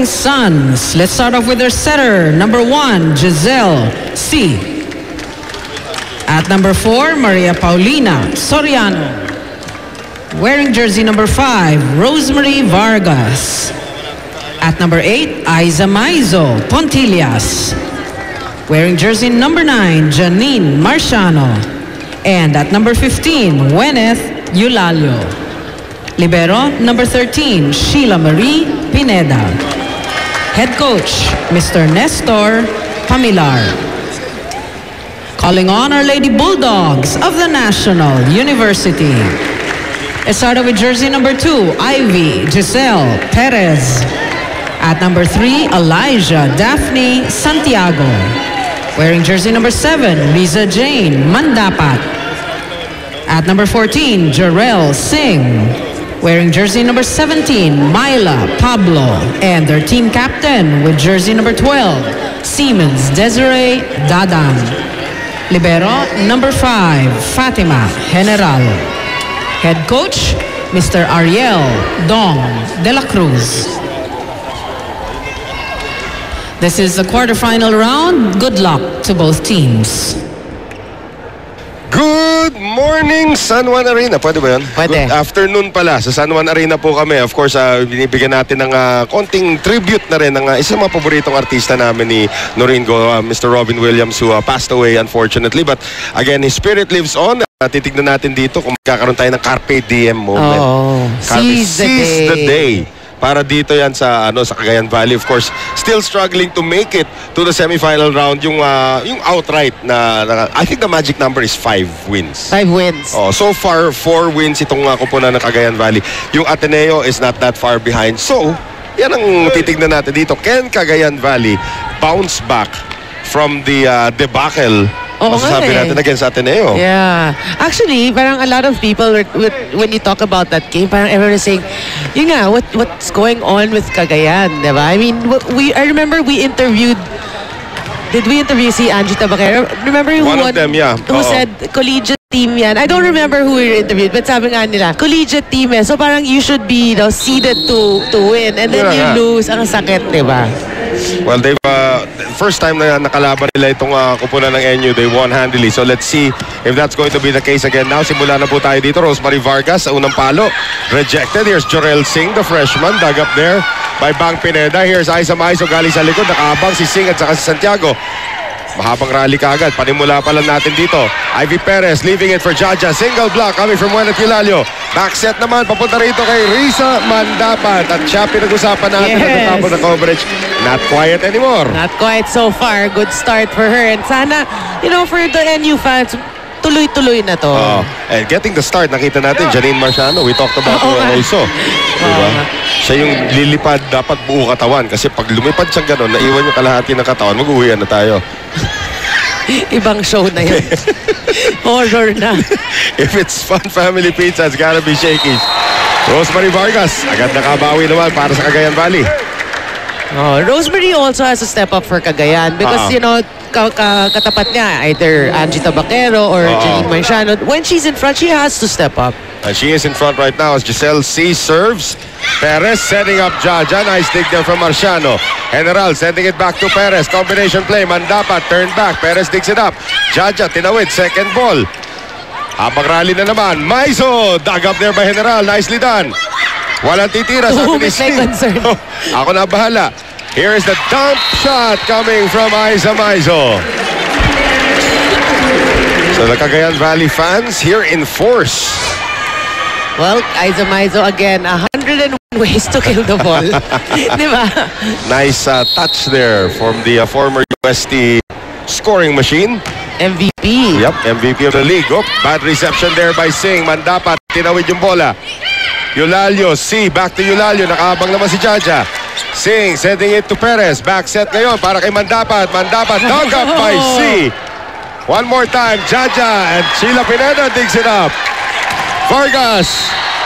Suns. Let's start off with their setter, number 1, Giselle C. At number 4, Maria Paulina Soriano. Wearing jersey number 5, Rosemary Vargas. At number 8, Aiza Maizo Pontillas. Wearing jersey number 9, Janine Marciano. And at number 15, Gwyneth Eulalio. Libero, number 13, Sheila Marie Pineda. Head coach, Mr. Nestor Pamilar. Calling on our Lady Bulldogs of the National University. Let's start with jersey number 2, Ivy Giselle Perez. At number 3, Elijah Daphne Santiago. Wearing jersey number 7, Lisa Jane Mandapat. At number 14, Jarrell Singh. Wearing jersey number 17, Myla Pablo. And their team captain with jersey number 12, Siemens Desiree Dadan. Libero, number 5, Fatima General. Head coach, Mr. Ariel Dong de la Cruz. This is the quarterfinal round. Good luck to both teams. Good morning, San Juan Arena. Pwede ba yun? Pwede. Good afternoon pala. Sa San Juan Arena po kami. Of course, binibigyan natin ng konting tribute na rin ng isang mga paboritong artista namin ni Noreen Go, Mr. Robin Williams, who passed away unfortunately. But again, his spirit lives on. Titignan natin dito kung magkakaroon tayo ng Carpe Diem moment. Oh, Seize the day. Para dito yan sa sa Cagayan Valley. Of course, still struggling to make it to the semifinal round. Yung outright na I think the magic number is 5 wins. 5 wins. Oh, so far 4 wins itong kupunan ng Cagayan Valley. Yung Ateneo is not that far behind. So, yan ang titignan natin dito. Can Cagayan Valley bounce back from the debacle? Masasabi natin against Ateneo. Yeah. Actually, parang a lot of people, when you talk about that game, parang everyone is saying, yun nga, what's going on with Cagayan, diba? I mean, I remember we interviewed, did we interview si Angie Tabaquero? Remember who One of them, yeah. Who said collegiate team yan? I don't remember who we interviewed, but sabi nga nila, collegiate team eh. So parang you should be seeded to win. And then you lose. Ang sakit, diba? Well, they've first time na nakalaban nila itong kupunan ng NU, they won handily. So let's see if that's going to be the case again. Now, simula na po tayo dito. Rosemary Vargas sa unang palo. Rejected. Here's Jorel Singh, the freshman. Dug up there by Bang Pineda. Here's Aiza Maizo galing sa likod. Nakaabang si Singh at saka si Santiago. Mahabang rally kaagad. Panimula pa lang natin dito. Ivy Perez leaving it for Jaja. Single block coming from Gwyneth Eulalio. Back set naman. Papunta rito kay Risa Mandapat. At siya pinag-usapan natin at the top of the coverage. Not quiet anymore. Not quite so far. Good start for her. And sana, for the NU fans, tuloy-tuloy na to. And getting the start, nakita natin, Janine Marciano. We talked about her also. Diba? Siya yung lilipad, dapat buo katawan. Kasi pag lumipad siyang gano'n, naiwan yung kalahati ng katawan, mag-uwian na tayo. Ibang show na yun. Horror na. If it's Fun Family Pizza, it's gotta be Shakey's. Rosemary Vargas, agad nakabawi naman para sa Cagayan Valley. Rosemary also has to step up for Cagayan because, katapat niya, either Angie Tabaquero or Janine Marciano. When she's in front, she has to step up. And she is in front right now as Giselle C serves. Perez setting up Jaja. Nice dig there from Marciano. General sending it back to Perez. Combination play. Mandapat turned back. Perez digs it up. Jaja tinawid. Second ball. Habang rally na naman. Maizo dug up there by General. Nicely done. Walang titira. Sabi ni Singh. Ako na bahala. Here is the dump shot coming from Aiza Maizo. So the Cagayan Valley fans here in force. Well, Aiza Maizo again, 101 ways to kill the ball. Diba? Nice touch there from the former UST scoring machine. MVP. Yep, MVP of the league. Oh, bad reception there by Singh. Mandapat, tinawid yung bola. Eulalio, C, back to Eulalio. Nakaabang naman si Jaja. Singh sending it to Perez. Back set ngayon para kay Mandapat. Mandapat, dug up by C. One more time, Jaja and Sheila Pineda digs it up. Vargas,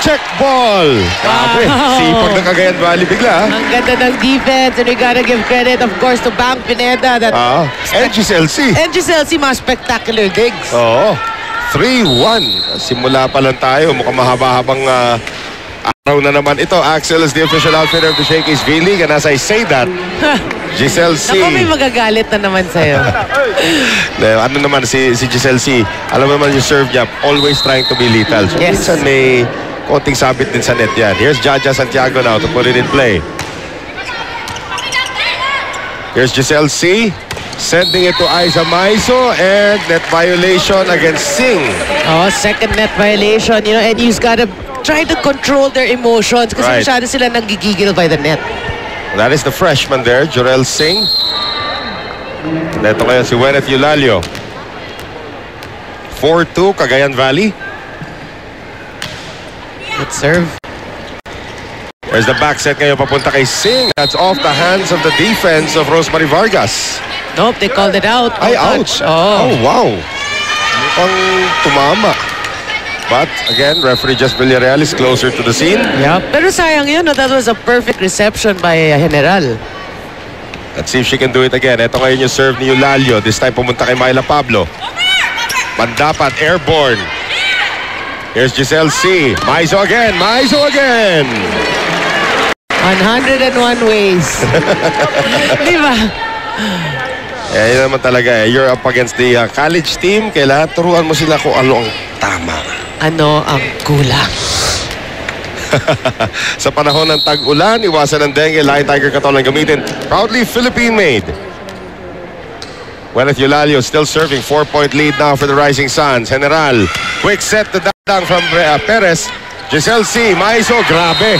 check ball. Grabe, sipag ng Cagayan Valley bigla. Ang ganda ng defense and we gotta give credit of course to Bang Pineda. And Giselle C. And Giselle C, mga spectacular digs. 3-1. Simula pa lang tayo. Mukhang mahaba-habang Araw na naman ito. Axel is the official outfitter of the Shakey's V-League. And as I say that, Giselle C. Naku, may magagalit na naman sa'yo. Ano naman si Giselle C. Alam mo naman yung serve niya, always trying to be lethal. So Yes. minsan may konting sabit din sa net yan. Here's Jaja Santiago now to put it in play. Here's Giselle C. Sending it to Aiza Maiso, and net violation against Singh. Oh, second net violation, you know, and you've got to try to control their emotions kasi Right. masyado sila nagigigil by the net. That is the freshman there, Jorel Singh. Neto ngayon si Wenneth Eulalio. 4-2, Cagayan Valley. Good serve. There's the back set ngayon papunta kay Singh. That's off the hands of the defense of Rosemary Vargas. Nope, they called it out. Ay, No ouch. touch. Oh, Oh. wow. Mukhang tumama. But again, referee Jess Villarreal is closer to the scene. Yeah. Pero sayang yun, no? That was a perfect reception by General. Let's see if she can do it again. Ito ngayon yung serve ni Eulalio. This time pumunta kay Myla Pablo. Pandapat, airborne. Here's Giselle C. Maiso again. Maiso again. 101 ways. Di ba? Yun naman talaga eh. You're up against the college team. Kailangan turuan mo sila kung ano ang tama. Ano ang kulang? Sa panahon ng tag-ulan, iwasan ng dengue, Lion Tiger Katol ang gamitin. Proudly Philippine-made. Wenneth Eulalio still serving. 4-point lead now for the Rising Suns. General, quick set to down from Perez. Giselle C. Maiso, grabe.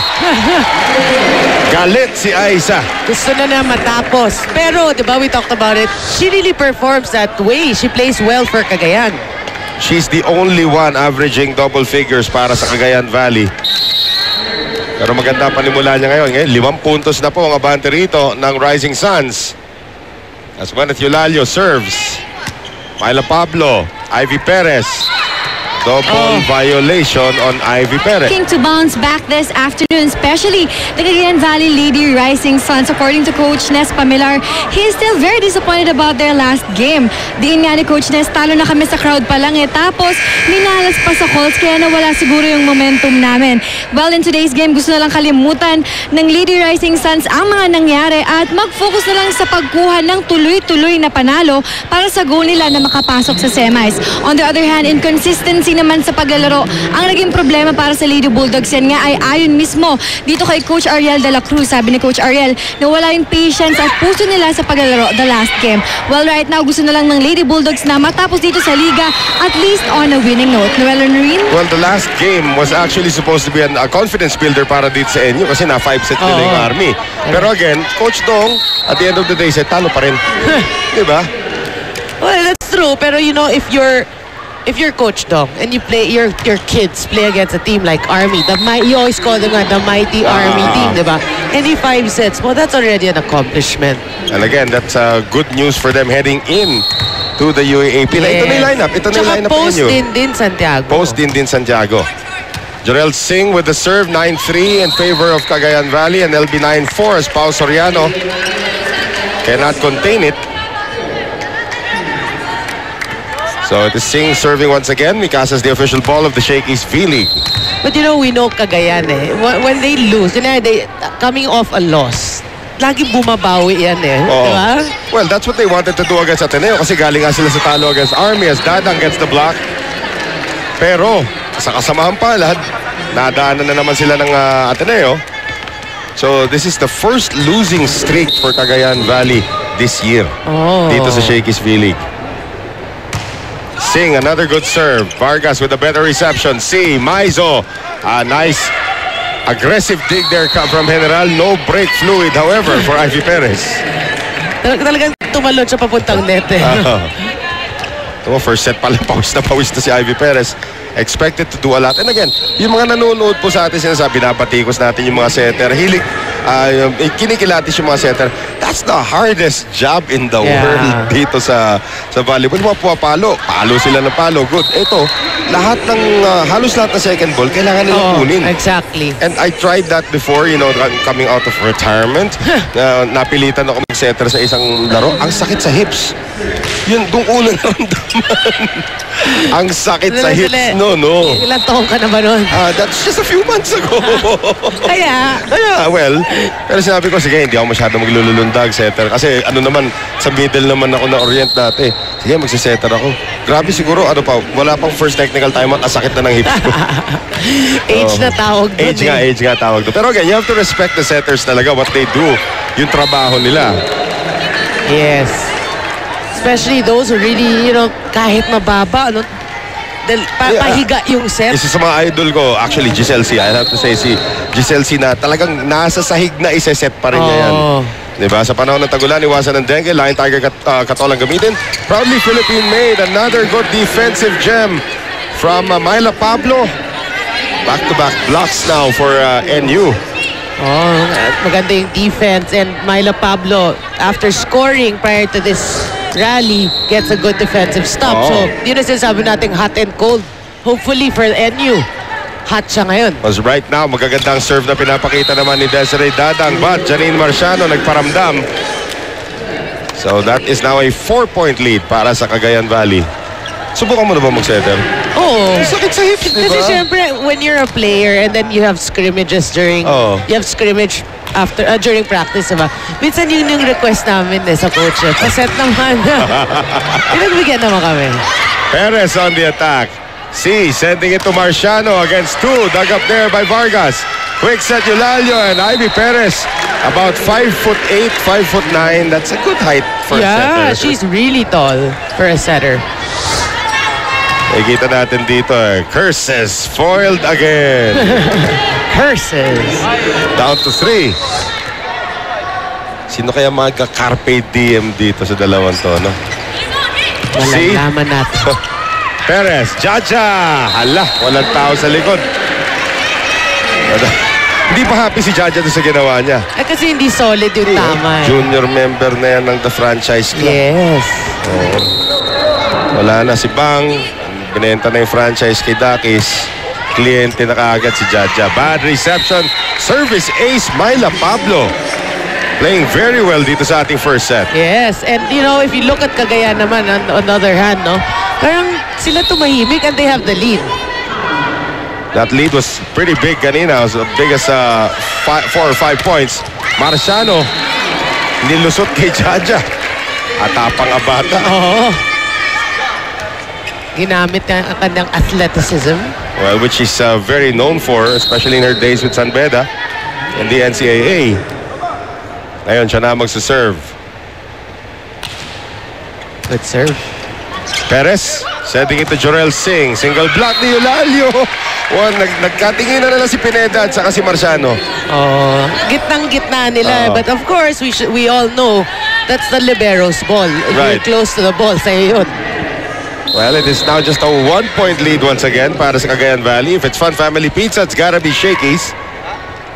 Galit si Aiza. Gusto na matapos. Pero, di ba, we talked about it. She really performs that way. She plays well for Cagayan. She's the only one averaging double figures para sa Cagayan Valley. Pero maganda panimula niya ngayon. 5 puntos na po ang abante rito ng Rising Suns. As Wenneth Eulalio serves. Myla Pablo, Ivy Perez. Double violation on Ivy Perez. Looking to bounce back this afternoon, especially the Cagayan Valley Lady Rising Suns. According to Coach Nes Pamilar, he is still very disappointed about their last game. Diin nga ni Coach Nes, talo na kami sa crowd pa lang eh. Tapos, minalas pa sa calls, kaya nawala siguro yung momentum namin. Well, in today's game, gusto na lang kalimutan ng Lady Rising Suns ang mga nangyari at mag-focus na lang sa pagkuha ng tuloy-tuloy na panalo para sa goal nila na makapasok sa semis. On the other hand, inconsistency naman sa paglalaro ang naging problema para sa Lady Bulldogs. Yan nga ay ayon mismo dito kay Coach Ariel de la Cruz. Sabi ni Coach Ariel na wala yung patience at puso nila sa paglalaro the last game. Well, right now gusto na lang ng Lady Bulldogs na matapos dito sa liga at least on a winning note. Noel Noreen? Well, the last game was actually supposed to be a confidence builder para dito sa inyo kasi na 5-set nila yung Army. Pero again, Coach Dong, at the end of the day, said talo pa rin. Diba? Well, that's true. Pero you know, if you're Coach Dong and you play your kids play against a team like Army, you always call them the mighty Army team, diba? Any 5 sets, well, that's already an accomplishment. And again, that's good news for them heading in to the UAAP. Yes. Ito na yung lineup. Ito na yung Tsaka lineup post ninyo. din Santiago. Post din Santiago. Jorel Singh with the serve, 9-3 in favor of Cagayan Valley, and LB 9-4 as Pao Soriano cannot contain it. So it is Singh serving once again. Mikasa is the official ball of the Shakey's V-League. But you know, we know Cagayan eh. When they lose, you know, they coming off a loss, lagi bumabawi yan eh. Oo. Diba? Well, that's what they wanted to do against Ateneo kasi galing nga sila sa talo against Army as Dadang gets the block. Pero sa kasamahan pa lahat, nadaanan na naman sila ng Ateneo. So this is the first losing streak for Cagayan Valley this year dito sa Shakey's V-League. Singh, another good serve. Vargas with a better reception. C. Maizo. A nice aggressive dig there from General. No break fluid, however, for Ivy Perez. Talagang tumalon siya papuntang net eh. First set pala, pawis na si Ivy Perez. Expected to do a lot. And again, yung mga nanonood po sa atin sinasabi, pinapatikos natin yung mga setter. kinikilatis yung mga setter. That's the hardest job in the world dito sa volleyball. Mga pumapalo, palo sila ng palo. Good. Ito, halos lahat ng second ball, kailangan nilang kunin. Exactly. And I tried that before, coming out of retirement. Napilitan ako mag-setter sa isang laro. Ang sakit sa hips. Yun, doon unang naramdaman. Ang sakit sa hips. No. Ilang taon ka na ba nun? That's just a few months ago. Kaya, well, pero sinabi ko, sige, hindi ako masyado maglulundag, setter. Kasi sa middle naman ako na-orient dati. Sige, magsisetter ako. Grabe siguro, wala pang first technical timeout, sakit na ng hips ko. age na tawag doon. Age nga tawag doon. Pero again, you have to respect the setters talaga, what they do, yung trabaho nila. Yes. Especially those who really, kahit mababa, pahiga yung set. Isa sa mga idol ko, actually, Giselle C. I have to say, si Giselle C na talagang nasa sahig na isa-set pa rin niya yan. Diba? Sa panahon ng tagulan, iwasan ng dengue, Lion Tiger Katolang gamitin. Proudly Philippine-made, another good defensive gem from Myla Pablo. Back-to-back blocks now for NU. Maganda yung defense, and Myla Pablo, after scoring prior to this rally, gets a good defensive stop. So, yun ang sinasabi natin, hot and cold. Hopefully for NU, hot siya ngayon. Because right now, magagandang serve na pinapakita naman ni Desiree Dadang, but Janine Marciano nagparamdam. So that is now a 4-point lead para sa Cagayan Valley. Subukan mo na ba mag-setter? Oo. Sakit sa hips, diba? Kasi syempre, when you're a player and then you have scrimmages during, during practice, diba? Minsan yun yung request namin sa coach. Paset naman. Pinagbigyan naman kami. Perez on the attack. C sending it to Marciano against 2. Dug up there by Vargas. Quick set Eulalio and Ivy Perez. About 5'8", 5'9". That's a good height for a setter. Yeah, she's really tall for a setter. Nakikita natin dito Curses foiled again. Curses. Down to 3. Sino kaya magka-carpe diem dito sa dalawang to, no? Malalaman natin. Perez, Jaja. Hala, walang tao sa likod. Hindi pa happy si Jaja doon sa ginawa niya. Kasi hindi solid yung tama. Junior member na yan ng The Franchise Club. Yes. Wala na si Bang. Binenta na yung franchise kay Dakis. Kliyente na kaagad si Jaja. Bad reception. Service ace, Myla Pablo. Playing very well dito sa ating first set. Yes, and if you look at Cagayan naman, on the other hand, parang sila tumahimik and they have the lead. That lead was pretty big kanina. It was as big as 4 or 5 points. Marciano, nilusot kay Jaja. Atapang abata. Ginamit ang kanyang athleticism. Well, which is very known for, especially in her days with San Beda in the NCAA. Ngayon, siya na magsaserve. Good serve. Perez, sending it to Jorel Singh. Single block ni Eulalio. Nagkatingin na si Pineda at saka si Marciano. Gitnang-gitna nila. But of course, we all know that's the libero's ball. If you're close to the ball, sa'yo yun. Well, it is now just a 1-point lead once again para sa Cagayan Valley. If it's Fun Family Pizza, it's gotta be Shakey's.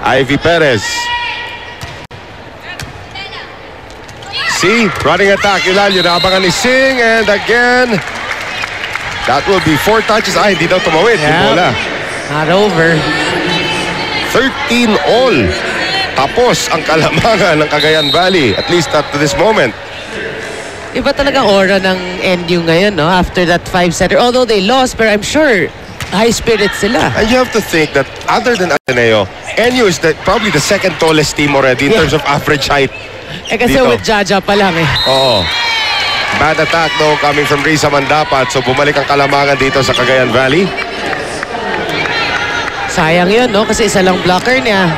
Ivy Perez. Running attack. Eulalio, naabangan ni Singh. And again, that will be 4 touches. Hindi daw tumawid. Bola. Not over. 13 all. Tapos ang kalamangan ng Cagayan Valley. At least up to this moment. Iba talaga aura ng NU ngayon, after that 5-setter. Although they lost, but I'm sure high spirit sila. And you have to think that other than Ateneo, NU is probably the second tallest team already in terms of average height. Kasi dito, with Jaja pa lang Bad attack though coming from Risa Mandapat. So bumalik ang kalamangan dito sa Cagayan Valley. Sayang yun, kasi isa lang blocker niya.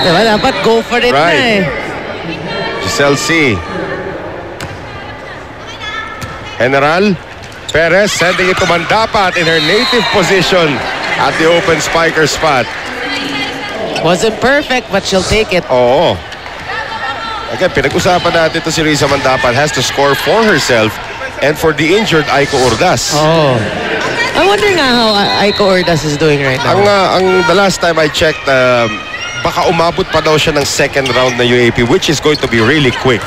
Diba? Dapat go for it na Giselle C. General Perez sending it to Mandapat in her native position at the open spiker spot. Wasn't perfect, but she'll take it. Again, pinag-usapan natin to si Risa Mandapat has to score for herself and for the injured Aiko Urdas. I wonder nga how Aiko Urdas is doing right now. The last time I checked, baka umabot pa daw siya ng second round na UAP, which is going to be really quick.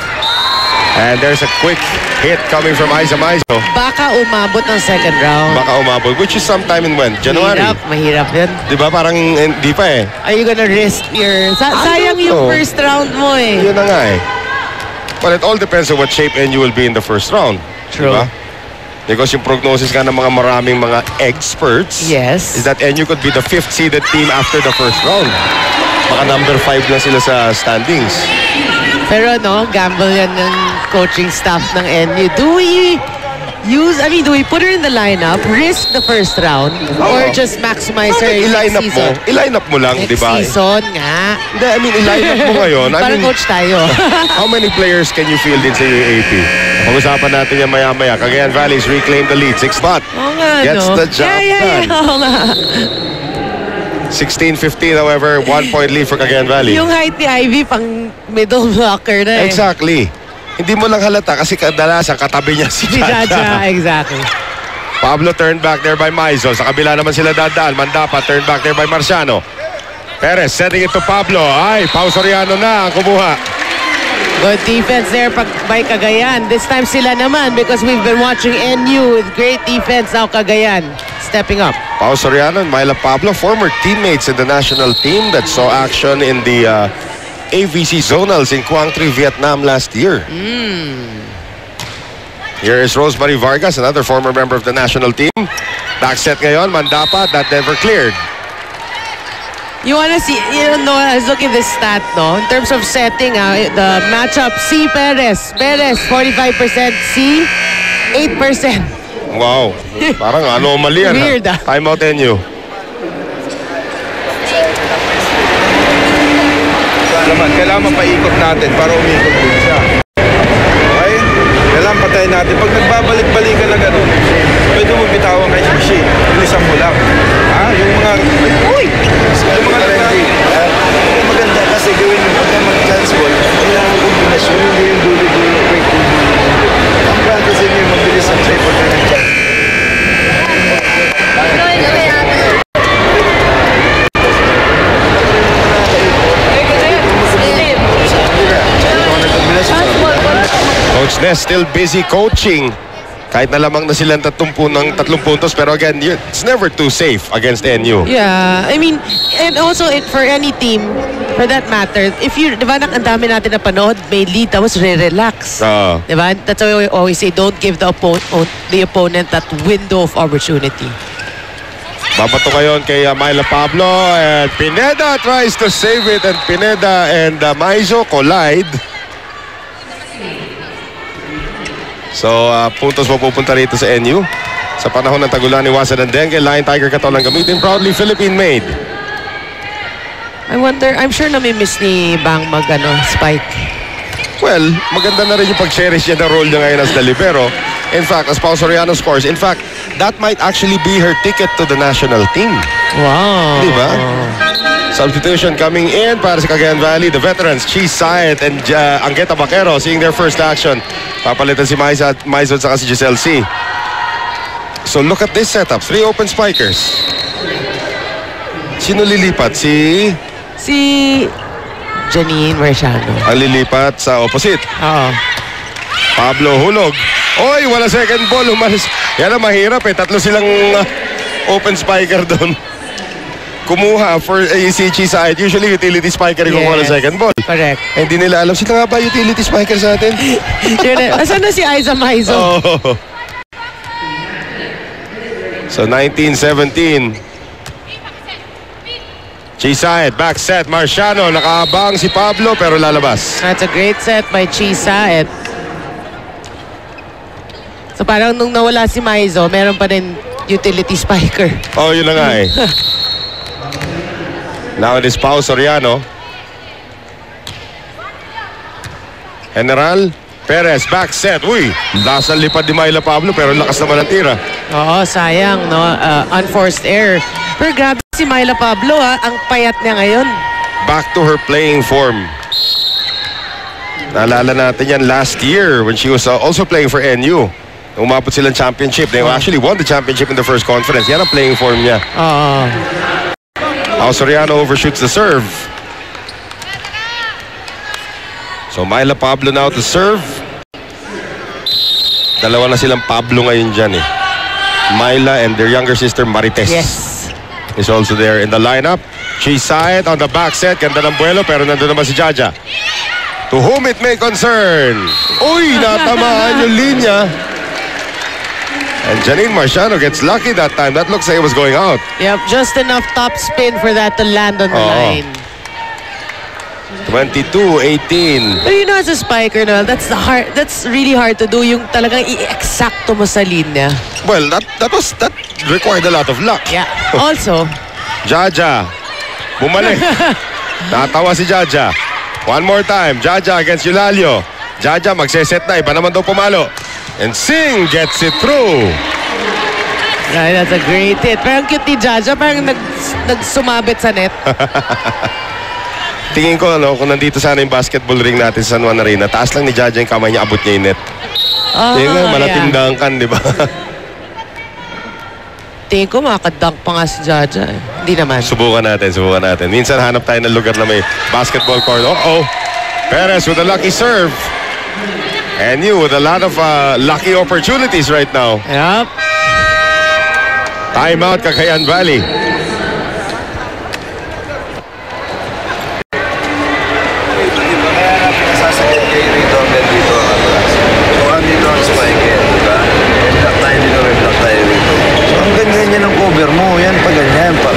And there's a quick hit coming from Aiza Maizo. Baka umabot ng second round. Baka umabot, which is sometime in when? January? Mahirap yun. Di ba? Parang hindi pa eh. Are you gonna risk your... sayang yung first round mo eh. Yun na nga eh. But it all depends on what shape NU will be in the first round. True. Diba? Because yung prognosis nga ng mga maraming mga experts Yes. is that NU could be the 5th seeded team after the first round. Baka number 5 lang sila sa standings. Pero no, gamble yan ng coaching staff ng NU. Do we put her in the lineup, risk the first round, or just maximize her I-line up season? mo. I-line up mo lang, di Next ba? season nga. Hindi, I mean, i-line up mo ngayon. Parang coach tayo. How many players can you field in sa UAP? Pag-usapan natin yan maya-maya. Cagayan Valley's reclaimed the lead. 6 spot. Oo nga, Gets no? the job done. Oo nga. 16-15, however, 1 point lead for Cagayan Valley. Yung height ni Ivy pang middle blocker na eh. Exactly. Hindi mo lang halata kasi kadalasan katabi niya si Si Jaja. Jaja, exactly. Pablo turned back there by Maizo. Sa kabila naman sila dadaan. Mandapa turned back there by Marciano. Perez setting it to Pablo. Ay, Pau Soriano na ang kumuha. Good defense there by Cagayan. This time sila naman because we've been watching NU with great defense. Now Cagayan stepping up. Pau Soriano and Myla Pablo, former teammates in the national team that saw action in the AVC Zonals in Quang Tri, Vietnam last year. Here is Rosemary Vargas, another former member of the national team. Back set ngayon, Mandapa, that never cleared. You wanna see, I was looking at this stat, no? In terms of setting, the matchup, C. Perez. Perez, 45%. C, 8%. Wow, parang anomaly yan. Weird, ah. Time out NU. Kailangan mapaikot natin para umikot din siya. Okay? Kailangan patayin natin. Pag nagbabalik-balikan na gano'n, pwede mo bitawan kay Shishi. Bilisan mo lang. Ha? Yung mga... Uy! Yung mga maganda kasi gawin mo pagka mag-chance ball, kailangan mo kombinasyon, hindi yung dulo-dulo, quick. Ang practice niyo yung mabilis ang play pagka nag-chance. Coach Ness still busy coaching. Kahit na lamang na silang 30 puntos. Pero again, it's never too safe against NU. Yeah, I mean, and also for any team, for that matter, if you, di ba, ang dami natin na panood, may lead, tapos re-relax. Di ba? That's why we always say, don't give the opponent that window of opportunity. Babato ngayon kay Myla Pablo, and Pineda tries to save it, and Pineda and Maizo collide. So, puntos mapupunta rito sa NU. Sa panahon ng tagulan ni Wasan ng Dengue, Lion Tiger Katol ang gamitin. Proudly Philippine-made. I wonder, I'm sure nami-miss ni Bang spike. Well, maganda na rin yung pag-cherish niya ng role niya ngayon as the libero. In fact, as Pau Soriano scores, in fact, that might actually be her ticket to the national team. Wow. Diba? Substitution coming in para sa Cagayan Valley. The veterans, Cheese Sayet and Angueta Baquero seeing their first action. Papalitan si Maizo at saka si Giselle C. So look at this setup. 3 open spikers. Sino lilipat? Si Janine Marciano. ang lilipat sa opposite. Oo. Pablo hulog. Oy, wala second ball. Umalis. Yan ang mahirap eh. 3 silang open spiker doon. Kumuha for si Chisayet. Usually utility spiker yung kumuha ng second ball. Correct. Hindi nila alam. Sino nga ba utility spiker sa atin? Asan na si Aiza Maizo? Oh. So 19-17. Chisayet, back set. Marciano, nakaabang si Pablo pero lalabas. That's a great set by Chisaet. So parang nung nawala si Maizo, meron pa rin utility spiker. Oh, yun na nga eh. Now it is Pau Soriano. General Perez, back set. Uy, nasa lipad ni Myla Pablo pero lakas naman ang tira. Oo, sayang, no? Unforced error. Pero grabe si Myla Pablo, ang payat niya ngayon. Back to her playing form. Naalala natin yan last year when she was also playing for NU. Umabot silang championship. They actually won the championship in the first conference. Yan ang playing form niya. Oo. Soriano overshoots the serve. So Myla Pablo now to serve. Dalawa na silang Pablo ngayon dyan eh. Myla and their younger sister Marites. Yes. Is also there in the lineup. Chisaet on the back set. Ganda ng buwelo pero nandun naman si Jaja. To whom it may concern. Uy, natamaan yung linya. And Janine Marciano gets lucky that time. That looks like it was going out. Yep, just enough top spin for that to land on the line. 22-18. But you know, as a spiker, no, that's really hard to do. Yung talagang i-exacto mo sa linya. Well, that required a lot of luck. Yeah. Also, Jaja. Bumalik. Natawa si Jaja. One more time. Jaja against Eulalio. Jaja magseset na. Iba naman daw pumalo. And Singh gets it through. right, that's a great hit. Parang cute ni Jaja. Parang nagsumabit sa net. Tingin ko, kung nandito sana yung basketball ring natin sa San Juan Arena, taas lang ni Jaja yung kamay niya, abot niya yung net. Tingin ko, malatindahan kan, di ba? Tingin ko, makakadunk pa nga si Jaja. Hindi naman. Subukan natin. Minsan hanap tayo ng lugar na may basketball court. Perez with a lucky serve. And you with a lot of lucky opportunities right now. Yep. Timeout, Cagayan Valley. Mo, yan pa ganyan pa.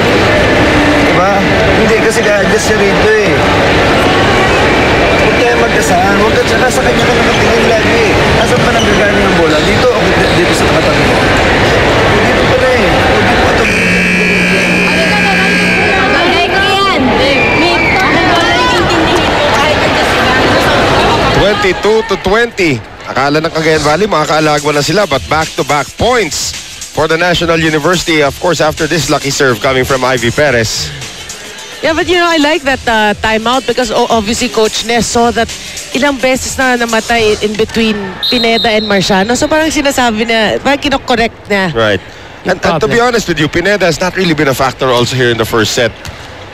Diba? Hindi kasi ka-adjust siya rito eh. Huwag tayo magkasaan. Huwag ka tsaka sa kanya ka nakatingin lagi. Asan pa nanggagano ng bola? Dito o dito sa takatabi mo? Dito pala eh. Dito pa ito. 22-20. Akala ng Cagayan Valley makakaalagwa na sila, but back-to-back points for the National University, of course, after this lucky serve coming from Ivy Perez. Yeah, but you know, I like that timeout because obviously Coach Ness saw that ilang beses na namatay in between Pineda and Marciano. So parang sinasabi na, parang kinokorrect na. Right. And to be honest with you, Pineda has not really been a factor also here in the first set.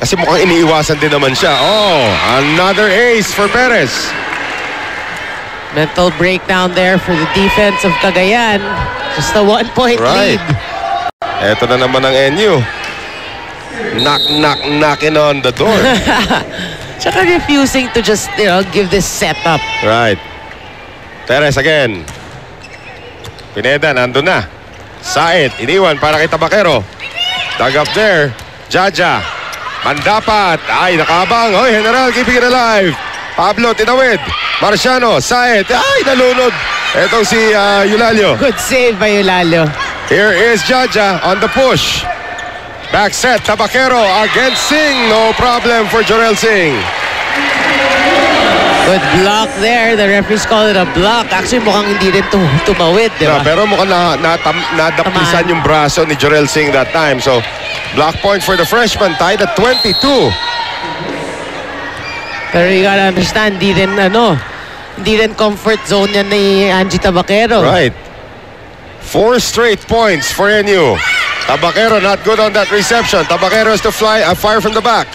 Kasi mukhang iniiwasan din naman siya. Oh, another ace for Perez. Mental breakdown there for the defense of Cagayan. Just a 1-point lead. Eto na naman ang NU. Knocking on the door. Tsaka refusing to just, give this setup. Right. Perez again. Pineda, nandun na. Said, iniwan para kay Tabakero. Dug up there. Jaja. Mandapat. Ay, nakabang. Hoy, General, keeping it alive. Pablo, tinawid. Marciano, Saed. Ay, nalunod. Etong si Eulalio. Good save by Eulalio. Here is Jaja on the push. Back set, Tabakero against Singh. No problem for Jorel Singh. Good block there. The referees call it a block. Actually, mukhang hindi rin tumawid, di ba? No, pero mukhang nadaplisan yung braso ni Jorel Singh that time. So, block point for the freshman, tied at 22. Pero you gotta understand, hindi rin comfort zone yan ni Angie Tabakero. Right. 4 straight points for NU. Tabakero not good on that reception. Tabakero has to fire from the back.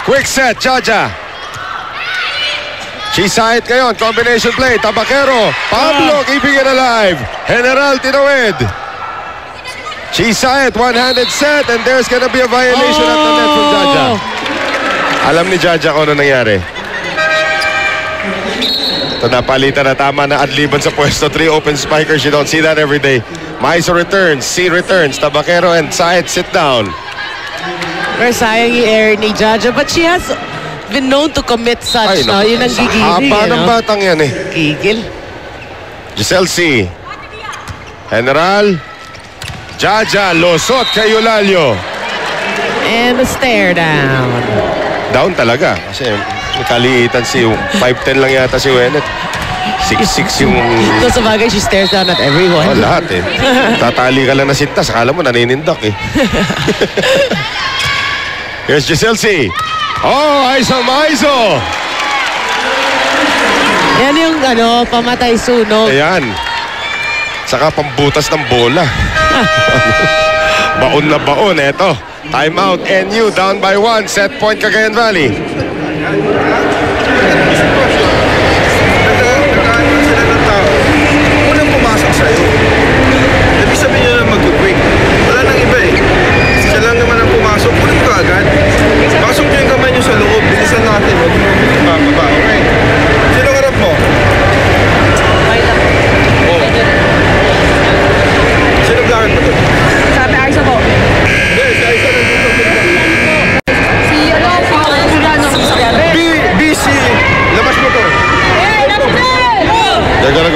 Quick set, Jaja. Chisaet ngayon, combination play. Tabakero, Pablo keeping it alive. General tinawid. Chisaet, one-handed set, and there's gonna be a violation at the net from Jaja. Alam ni Jaja kung ano nangyari. Ito napalitan na tama na adliban sa pwesto. 3 open spikers. You don't see that every day. Maiso returns. C returns. Tabakero and Saed sit down. Pero sayang yung air ni Jaja. But she has been known to commit such. Yun ang gigil. Haba ng batang yan eh. Gigil. Giselle C. General. Jaja. Losot kay Eulalio. And the stare down. Down talaga. Kasi kaliitan si 5'10 lang yata si Wenet. 6'6 yung... So sa bagay, she stares down at everyone. Oh, lahat eh. Tatali ka lang na sintas. Akala mo naninindak eh. Here's Giselle C. Oh, Maiso! Yan yung pamatay sunog. Ayan. Saka pambutas ng bola. Baon na baon. Eto. Timeout. NU down by 1. Set point Cagayan Valley.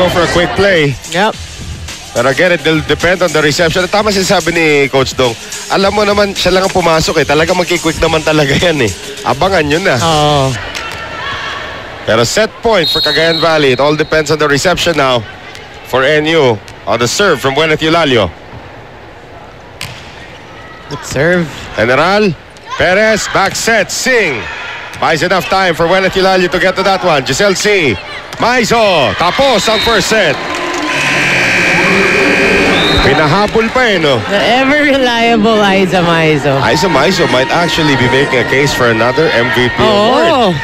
go for a quick play. Yep. But again, it will depend on the reception. Tama sinasabi ni Coach Dong. Alam mo naman, siya lang ang pumasok eh. Talaga magkikwik naman talaga yan eh. Abangan yun na. Oh. Pero set point for Cagayan Valley. It all depends on the reception now for NU. On the serve from Bueneth Eulalio. Good serve. General Perez, back set, Sing. Buys enough time for Bueneth Eulalio to get to that one. Giselle C. Maizo, tapos ang first set. Pinahabol pa eh, no? The ever-reliable Aiza Maizo. Aiza Maizo might actually be making a case for another MVP award.